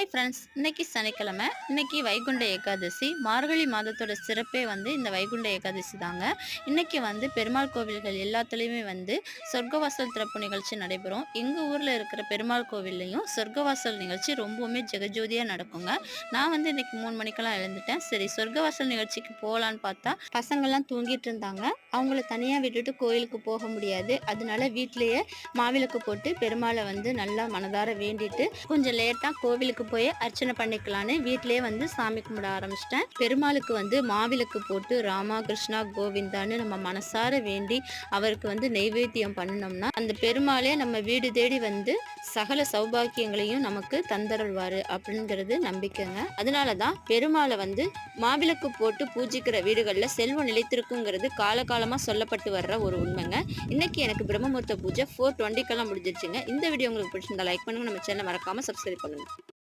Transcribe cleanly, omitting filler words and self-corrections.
Hi friends, இன்னைக்கு சனிக்கிழமை. இன்னைக்கு வைகுண்ட ஏகாதசி. மார்கழி மாதத்தோட சிறப்பே இந்த வைகுண்ட ஏகாதசி தாங்க. இன்னைக்கு பெருமாள் கோவில்கள் எல்லாத்துலேயுமே சொர்க்கவாசல் திறப்பு நிகழ்ச்சி நடைபெறும். எங்கள் ஊரில் இருக்கிற பெருமாள் கோவில்லையும் சொர்க்கவாசல் நிகழ்ச்சி ரொம்பவுமே ஜெகஜோதியாக நடக்குங்க. நான் இன்னைக்கு 3 மணிக்கெல்லாம் எழுந்துட்டேன். சரி, சொர்க்கவாசல் நிகழ்ச்சிக்கு போகலான்னு பார்த்தா பசங்கள்லாம் தூங்கிட்டு இருந்தாங்க. அவங்கள தனியாக விட்டுட்டு கோயிலுக்கு போக முடியாது. அதனால வீட்டிலேயே மாவிளக்கு போட்டு பெருமாளை நல்லா மனதார வேண்டிட்டு கொஞ்சம் லேட்டாக கோவிலுக்கு போய் அர்ச்சனை பண்ணிக்கலான்னு வீட்டிலேயே சாமி கும்பிட ஆரம்பிச்சிட்டேன். பெருமாளுக்கு மாவிளக்கு போட்டு ராமா கிருஷ்ணா கோவிந்தான்னு நம்ம மனசார வேண்டி அவருக்கு நெய்வேத்தியம் பண்ணணும்னா அந்த பெருமாளே நம்ம வீடு தேடி சகல சௌபாக்கியங்களையும் நமக்கு தந்தருள்வாரு அப்படிங்கிறது நம்பிக்கைங்க. அதனாலதான் பெருமாளை மாவிளக்கு போட்டு பூஜிக்கிற வீடுகள்ல செல்வம் நிலைத்திருக்குங்கிறது காலகாலமா சொல்லப்பட்டு வர்ற ஒரு உண்மைங்க. இன்னைக்கு எனக்கு பிரம்மமுகூர்த்த பூஜை 4:20 முடிஞ்சிருச்சுங்க. இந்த வீடியோ உங்களுக்கு பிடிச்சிருந்தா லைக் பண்ணுங்க, நம்ம சேனலை மறக்காம சப்ஸ்கிரைப் பண்ணுங்க.